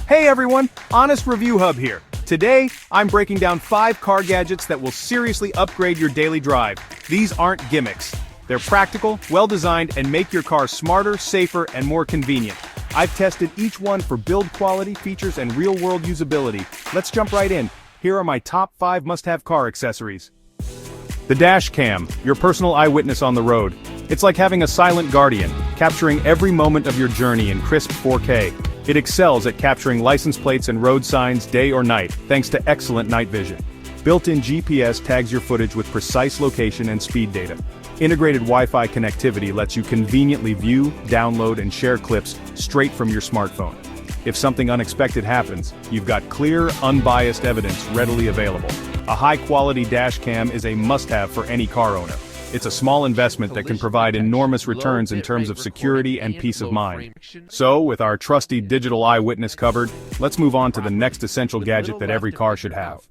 Hey everyone, Honest Review Hub here. Today, I'm breaking down 5 car gadgets that will seriously upgrade your daily drive. These aren't gimmicks. They're practical, well-designed, and make your car smarter, safer, and more convenient. I've tested each one for build quality, features, and real-world usability. Let's jump right in. Here are my top 5 must-have car accessories. The dash cam, your personal eyewitness on the road. It's like having a silent guardian, capturing every moment of your journey in crisp 4K. It excels at capturing license plates and road signs day or night, thanks to excellent night vision. Built-in GPS tags your footage with precise location and speed data. Integrated Wi-Fi connectivity lets you conveniently view, download, and share clips straight from your smartphone. If something unexpected happens, you've got clear, unbiased evidence readily available. A high-quality dash cam is a must-have for any car owner. It's a small investment that can provide enormous returns in terms of security and peace of mind. So, with our trusty digital eyewitness covered, let's move on to the next essential gadget that every car should have.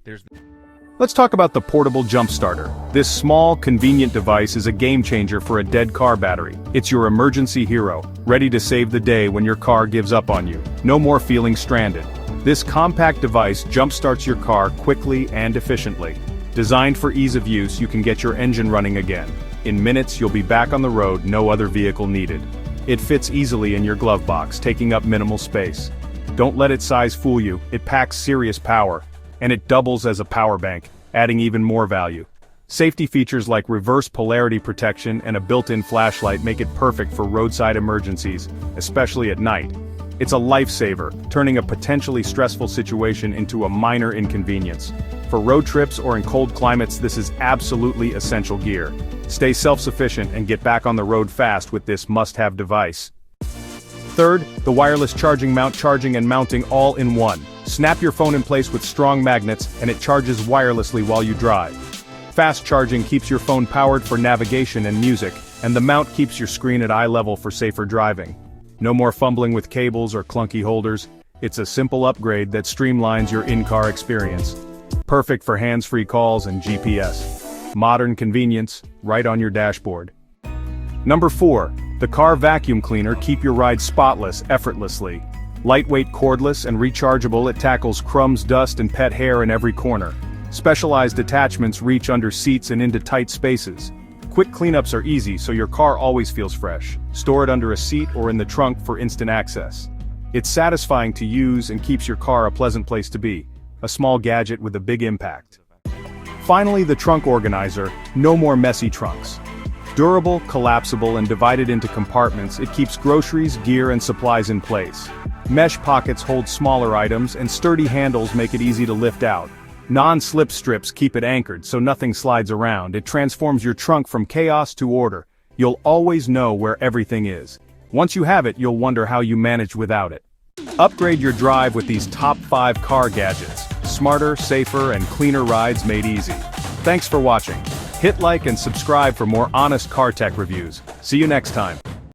Let's talk about the portable jump starter. This small, convenient device is a game-changer for a dead car battery. It's your emergency hero, ready to save the day when your car gives up on you. No more feeling stranded. This compact device jump-starts your car quickly and efficiently. Designed for ease of use, you can get your engine running again. In minutes, you'll be back on the road, no other vehicle needed. It fits easily in your glove box, taking up minimal space. Don't let its size fool you, it packs serious power. And it doubles as a power bank, adding even more value. Safety features like reverse polarity protection and a built-in flashlight make it perfect for roadside emergencies, especially at night. It's a lifesaver, turning a potentially stressful situation into a minor inconvenience. For road trips or in cold climates, this is absolutely essential gear. Stay self-sufficient and get back on the road fast with this must-have device. Third, the wireless charging mount, charging and mounting all in one. Snap your phone in place with strong magnets, and it charges wirelessly while you drive. Fast charging keeps your phone powered for navigation and music, and the mount keeps your screen at eye level for safer driving. No more fumbling with cables or clunky holders. It's a simple upgrade that streamlines your in-car experience. Perfect for hands-free calls and GPS. Modern convenience, right on your dashboard. Number 4. The car vacuum cleaner. Keep your ride spotless effortlessly. Lightweight, cordless, and rechargeable, it tackles crumbs, dust, and pet hair in every corner. Specialized attachments reach under seats and into tight spaces. Quick cleanups are easy, so your car always feels fresh. Store it under a seat or in the trunk for instant access. It's satisfying to use and keeps your car a pleasant place to be. A small gadget with a big impact. Finally, the trunk organizer. No more messy trunks. Durable, collapsible, and divided into compartments, it keeps groceries, gear, and supplies in place. Mesh pockets hold smaller items, and sturdy handles make it easy to lift out. Non-slip strips keep it anchored so nothing slides around. It transforms your trunk from chaos to order. You'll always know where everything is. Once you have it, you'll wonder how you managed without it. Upgrade your drive with these top 5 car gadgets. Smarter, safer, and cleaner rides made easy. Thanks for watching. Hit like and subscribe for more honest car tech reviews. See you next time.